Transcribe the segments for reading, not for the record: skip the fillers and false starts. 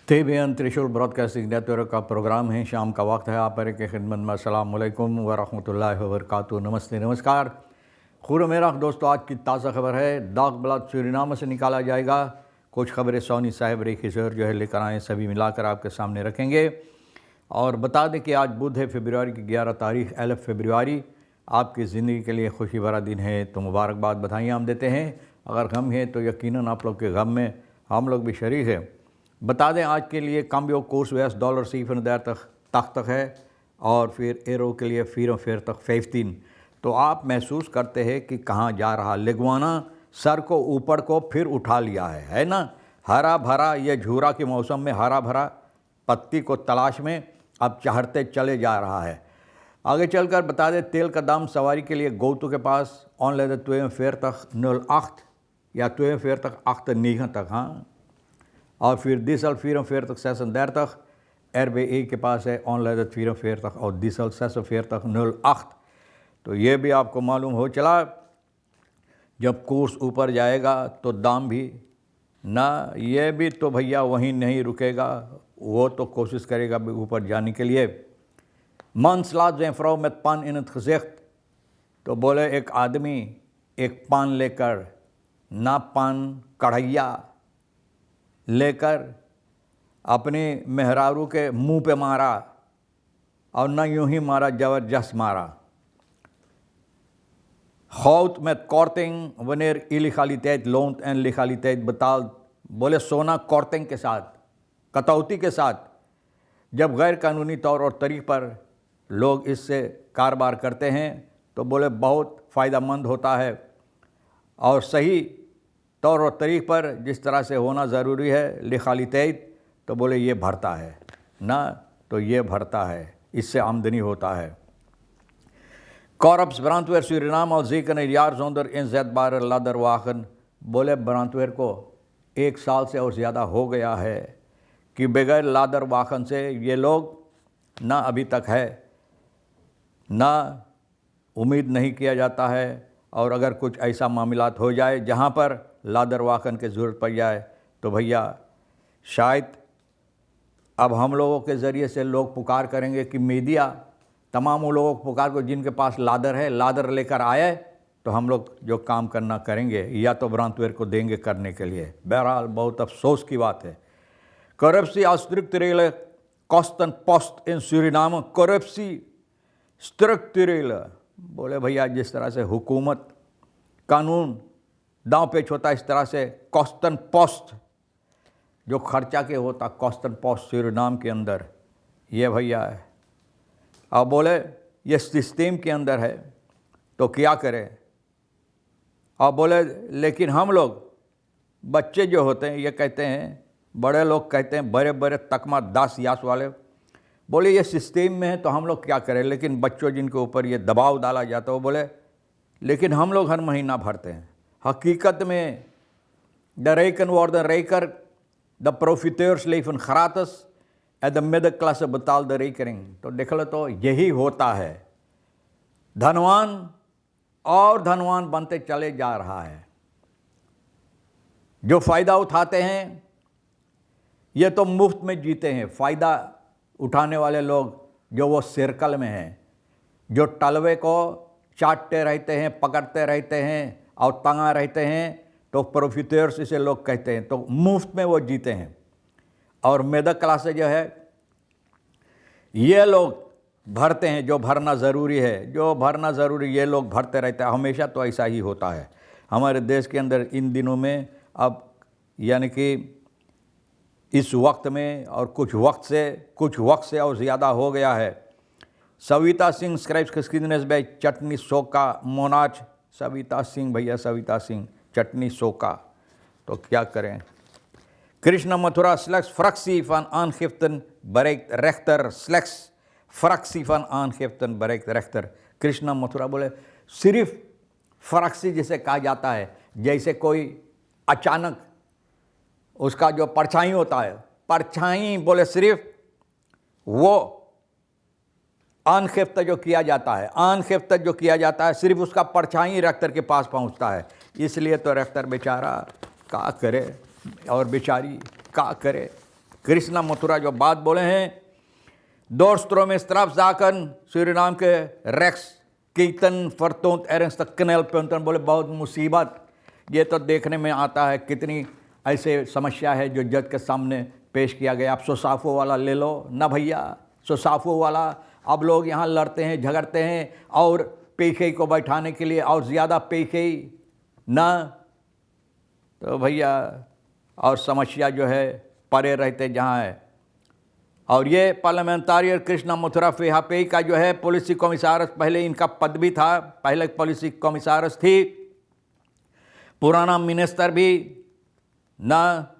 तेबियन त्रिशूल broadcasting network का programme है। शाम का वक्त है। आप पर के खिदमत में अस्सलाम वालेकुम व रहमतुल्लाहि व बरकातुहू। नमस्ते, नमस्कार। खुर मेरा दोस्तों, आज की ताज़ा खबर है। दाग ब्लड सूरीनाम से निकाला जाएगा। कुछ खबरें सोनी साहब रेखिसर जो है लेकर आए, सभी मिलाकर आपके सामने रखेंगे। और बता दें कि आज बुध है, फरवरी की 11 तारीख, 11 फरवरी। आपकी ज़िंदगी के लिए खुशी भरा दिन है, तो मुबारकबाद, बधाइयाँ हम देते हैं। अगर गम है तो यकीनन आप लोग के गम में हम लोग भी शरीक हैं। बता दें आज के लिए काम्बियो कोर्स $7 तक है, और फिर एरो के लिए $4 15। तो आप महसूस करते हैं कि कहाँ जा रहा। लेगवाना सर को ऊपर को फिर उठा लिया है ना। हरा भरा ये झूरा के मौसम में हरा भरा पत्ती को तलाश में अब चढ़ते चले जा रहा है। आगे चलकर बता दें तेल का दाम सवारी के लिए गोतु के पास ऑनलाइन 4208 या 4298 हाँ। और फिर diesel 4436 RBE के पास है ऑनलाइन 44 और diesel 4608। तो ये भी आपको मालूम हो चला, जब कोर्स ऊपर जाएगा तो दाम भी ना, ये भी तो भैया वहीं नहीं रुकेगा, वो तो कोशिश करेगा भी ऊपर जाने के लिए। Man slaat zijn vrouw met pan in het gezicht। तो बोले एक आदमी एक पान लेकर, ना पान कढ़ैया लेकर अपने मेहरारू के मुंह पे मारा, और ना यूं ही मारा, ज़बरदस्त मारा। Goud met korting wanneer illegaliteit loont en legaliteit betaalt। बोले सोना korting के साथ, कटौती के साथ, जब गैर कानूनी तौर और तरीक़ पर लोग इससे कारोबार करते हैं तो बोले बहुत फ़ायदेमंद होता है। और सही तौर और तरीक़ पर जिस तरह से होना ज़रूरी है लेगालिटेट, तो बोले ये भरता है ना, तो ये भरता है, इससे आमदनी होता है। Korps brandweer Suriname al zeker een jaar zonder inzetbare ladderwagen। बोले ब्रांडवेयर को 1 साल से और ज़्यादा हो गया है कि बगैर लादर वाहन से ये लोग ना अभी तक है, ना उम्मीद नहीं किया जाता है। और अगर कुछ ऐसा मामलात हो जाए जहाँ पर लादर वाहन की ज़रूरत पड़ जाए, तो भैया शायद अब हम लोगों के ज़रिए से लोग पुकार करेंगे कि मीडिया तमाम उन लोगों को पुकार को जिनके पास लादर है, लादर लेकर आए तो हम लोग जो काम करना करेंगे, या तो ब्रांडवेयर को देंगे करने के लिए। बहरहाल बहुत अफसोस की बात है। Corruptie als structurele kostenpost in Suriname। corruptie structurele, बोले भैया जिस तरह से हुकूमत कानून दांव पेच होता है, इस तरह से कॉस्टन पोस्ट जो खर्चा के होता, कॉस्टन पोस्ट सूरीनाम के अंदर ये भैया है। अब बोले ये सिस्टम के अंदर है तो क्या करें। अब बोले लेकिन हम लोग बच्चे जो होते हैं ये कहते हैं, बड़े लोग कहते हैं, बड़े बड़े तकमा 10 यास वाले, बोले ये सिस्टम में है तो हम लोग क्या करें। लेकिन बच्चों जिनके ऊपर ये दबाव डाला जाता है वो बोले लेकिन हम लोग हर महीना भरते हैं। हकीकत में the rijken worden rijker, de profiteurs leven gratis en de middenklasse betaalt de rekening। तो देख लो तो यही होता है, धनवान और धनवान बनते चले जा रहा है। जो फ़ायदा उठाते हैं ये तो मुफ्त में जीते हैं। फ़ायदा उठाने वाले लोग जो वो सर्कल में हैं, जो तलवे को चाटते रहते हैं, पकड़ते रहते हैं और तंगा रहते हैं, तो प्रोफिटर्स इसे लोग कहते हैं। तो मुफ्त में वो जीते हैं। और मिडिल क्लास जो है ये लोग भरते हैं, जो भरना ज़रूरी है, जो भरना ज़रूरी ये लोग भरते रहते हैं। हमेशा तो ऐसा ही होता है हमारे देश के अंदर इन दिनों में। अब यानी कि इस वक्त में और कुछ वक्त से और ज़्यादा हो गया है। Savita Singh scribes geschiedenis bij चटनी सोका मोनाच। सविता सिंह भैया, सविता सिंह चटनी सोका, तो क्या करें। Krishna Mathura slechts fractie van aangiften bereikt rechter। slechts fractie van aangiften bereikt rechter। Krishna Mathura बोले सिर्फ फ्रैक्सी जिसे कहा जाता है, जैसे कोई अचानक उसका जो परछाई होता है, परछाई बोले सिर्फ वो अनखिफ्त जो किया जाता है, अनखिफ्त जो किया जाता है, सिर्फ उसका परछाई रेक्टर के पास पहुंचता है। इसलिए तो रेक्टर बेचारा क्या करे और बेचारी क्या करे। कृष्णा मथुरा जो बात बोले हैं, Doorstroming strafzaken, Suriname के रेक्स कीर्तन फरतोंत एरेंस तक कनेल पेंटन बोले बहुत मुसीबत। ये तो देखने में आता है कितनी ऐसे समस्या है जो जज के सामने पेश किया गया। आप सोसाफो वाला ले लो ना भैया, सोसाफो वाला। अब लोग यहाँ लड़ते हैं, झगड़ते हैं और पेशे को बैठाने के लिए और ज़्यादा पेशे ना, तो भैया और समस्या जो है परे रहते जहाँ है। और ये पार्लियामेंटारियर कृष्णा मथुरा फिहापे का जो है पॉलिसी कमिश्नर, पहले इनका पद भी था, पहले पॉलिसी कमिश्नर थी, पुराना मिनिस्टर भी ना।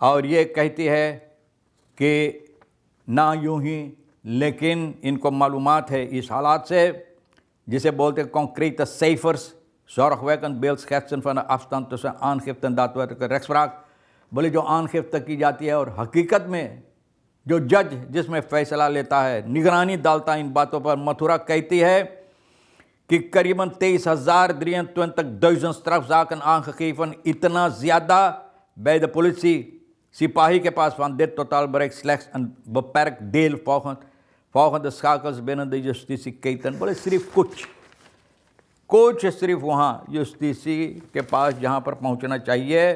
और ये कहती है कि ना यूं ही, लेकिन इनको मालूमात है इस हालात से, जिसे बोलते concrete shepherds zorgwekkend beeld schetsen van de afstand tussen aangifte en daadwerkelijke rechtspraak। बोले जो आनखिफ्त की जाती है और हकीकत में जो जज जिसमें फैसला लेता है, निगरानी डालता है इन बातों पर। मथुरा कहती है कि करीबन 23,320 strafzaken aangegeven, इतना ज़्यादा bij de politie सिपाही के पास van dit totaal bereikt slechts een beperkt deel volgende schakels binnen de justitieketen। बोले सिर्फ कुछ सिर्फ वहाँ जुस्टिसी के पास जहाँ पर पहुँचना चाहिए,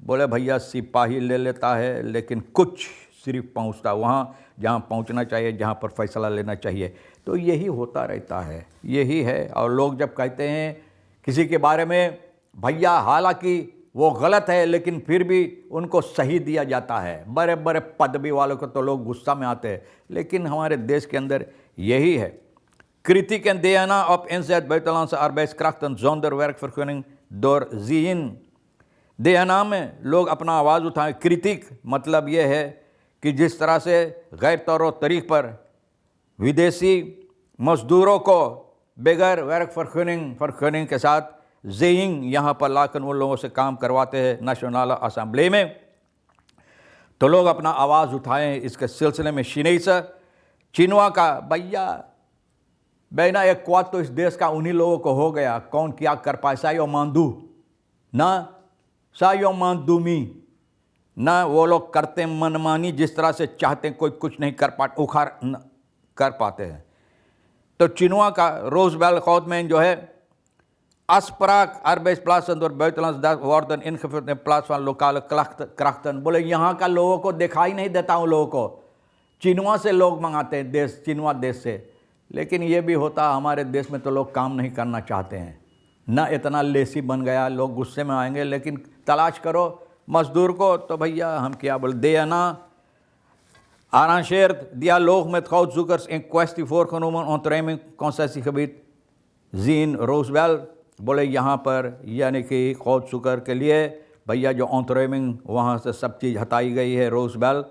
बोले भैया सिपाही ले लेता है, लेकिन कुछ सिर्फ पहुँचता वहाँ जहाँ पहुँचना चाहिए, जहाँ पर फैसला लेना चाहिए। तो यही होता रहता है, यही है। और लोग जब कहते हैं किसी के बारे में भैया, हालांकि वो गलत है लेकिन फिर भी उनको सही दिया जाता है, बड़े बड़े पदवी वालों को तो लोग गुस्सा में आते हैं, लेकिन हमारे देश के अंदर यही है। Kritiek en DNA op inzet buitenlandse arbeidskrachten zonder werkvergunning doorzien। DNA में लोग अपना आवाज़ उठाएं। क्रिटिक मतलब ये है कि जिस तरह से गैर तौर तरीक़ पर विदेशी मज़दूरों को बगैर वर्कफर्गुनिंग के साथ जेइंग यहाँ पर लाकर उन लोगों से काम करवाते हैं नेशनल असेंबली में, तो लोग अपना आवाज़ उठाएं इसके सिलसिले में। शिनेसा चिनवा का भैया बेना एक क्वाद तो इस देश का उन्हीं लोगों को हो गया, कौन क्या कर पाए। सायो मांदू ना, सायो मांदूमी ना, वो लोग करते मनमानी जिस तरह से चाहते हैं, कोई कुछ नहीं कर पाते, उखाड़ कर पाते हैं। तो चिनवा का रोजबेल खौतमैन जो है अस्पराक arbeidsplaatsen door buitenlands worden ingevuld in plaats van lokale krachten। बोले यहाँ का लोगों को दिखाई नहीं देता उन लोगों को, चिनवा से लोग मंगाते हैं, देश चिनवा देश से। लेकिन ये भी होता हमारे देश में तो लोग काम नहीं करना चाहते हैं ना, इतना लेसी बन गया, लोग गुस्से में आएंगे। लेकिन तलाश करो मजदूर को तो भैया हम क्या बोल DNA arrangeert dialoog met goudzoekers in kwestie voorgenomen ontruiming concessiegebied zien Roosevelt। बोले यहाँ पर यानी कि गोudzoeker के लिए भैया जो ontruiming वहाँ से सब चीज़ हटाई गई है रोजबेल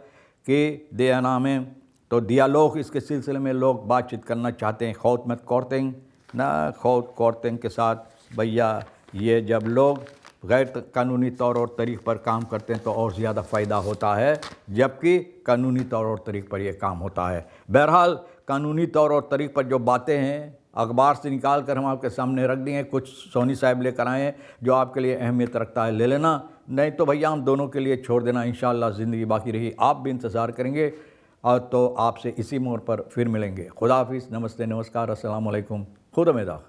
की DNA में, तो डियालॉग इसके सिलसिले में लोग बातचीत करना चाहते हैं। खौत मत कोर्टिंग ना, खौत कोर्टिंग के साथ भैया ये जब लोग गैर कानूनी तौर और तरीक़ पर काम करते हैं तो और ज़्यादा फ़ायदा होता है, जबकि कानूनी तौर और तरीक़ पर ये काम होता है। बहरहाल कानूनी तौर और तरीक़ पर जो बातें हैं अखबार से निकाल कर हम आपके सामने रख दिए, कुछ सोनी साहब लेकर आए हैं जो आपके लिए अहमियत रखता है, ले लेना, नहीं तो भैया हम दोनों के लिए छोड़ देना। इंशाअल्लाह ज़िंदगी बाकी रही आप भी इंतज़ार करेंगे और तो आपसे इसी मोड़ पर फिर मिलेंगे। खुदा हाफिज़, नमस्ते, नमस्कार, अस्सलाम वालेकुम, खुदा मेदा।